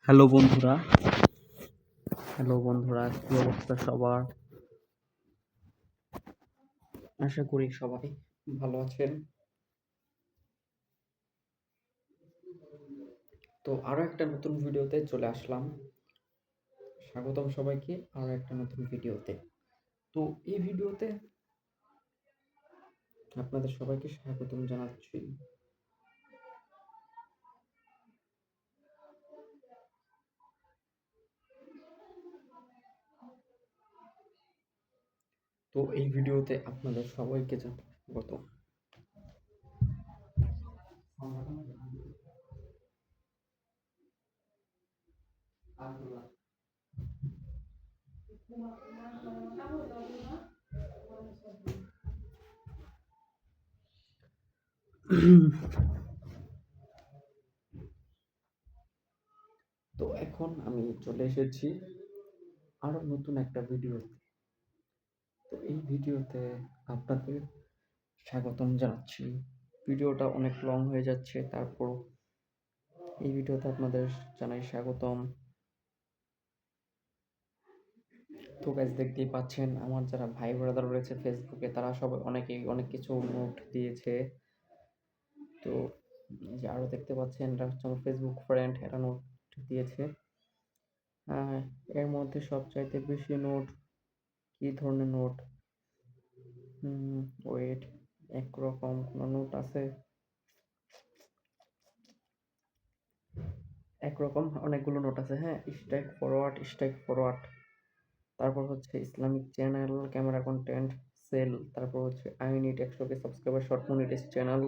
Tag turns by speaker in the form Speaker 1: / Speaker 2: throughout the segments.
Speaker 1: Hello বন্ধুরা, কি অবস্থা সবার? আশা করি সবাই ভালো আছেন। তো আরো একটা নতুন ভিডিওতে চলে আসলাম। স্বাগতম সবাইকে আরো একটা নতুন ভিডিওতে। তো এই ভিডিওতে আপনাদের সবাইকে স্বাগতম জানাচ্ছি। তো এই ভিডিওতে আপনাদের সবাইকে জানাই স্বাগতম। তো এখন আমি চলে এসেছি আরো নতুন একটা ভিডিওতে। তো এই ভিডিওতে আপনাদের স্বাগতম জানাচ্ছি। ভিডিওটা অনেক লং হয়ে যাচ্ছে, তারপর এই ভিডিওতে আপনাদের জানাই স্বাগতম। তো গাইস, দেখতেই পাচ্ছেন আমার যারা ভাই ব্রাদার রয়েছে ফেসবুকে, তারা সবাই অনেকেই অনেক কিছু নোট দিয়েছে। তো এই যে আরো দেখতে পাচ্ছেন, এটা হচ্ছে আমার ফেসবুক ফ্রেন্ড, এরা নোট দিয়েছে। এর মধ্যে সবচাইতে বেশি নোট, কি ধরনের নোট, ওয়েট, একরকম কোনো নোট আছে? একরকম অনেকগুলো নোট আছে, হ্যাঁ। স্ট্রাইক ফরওয়ার্ড, তারপর হচ্ছে Islamic channel, camera content, sell, তারপর হচ্ছে I need 100K subscriber, short monetise channel,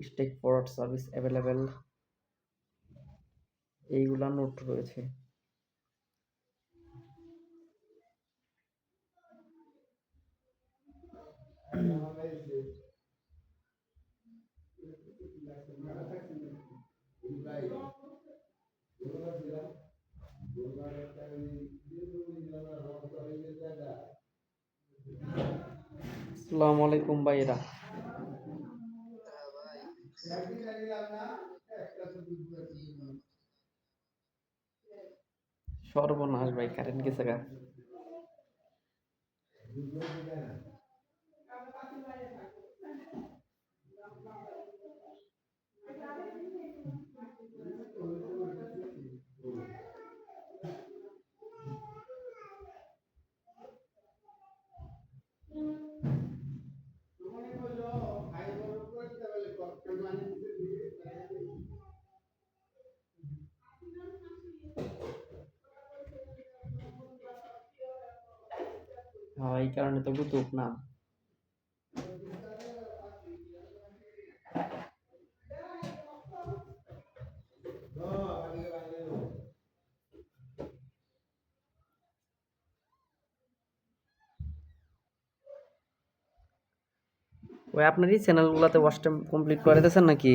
Speaker 1: stake forward service available, এইগুলা নোট রয়েছে। আসসালামু আলাইকুম ভাইরা। সর্বনাশ ভাই, কারেন্ট গেছে গা। হ্যাঁ, এই কারণে তো গুতুক না। ওই আপনারই চ্যানেলগুলোতে ওয়াচ টাইম কমপ্লিট করে দিয়েছেন নাকি?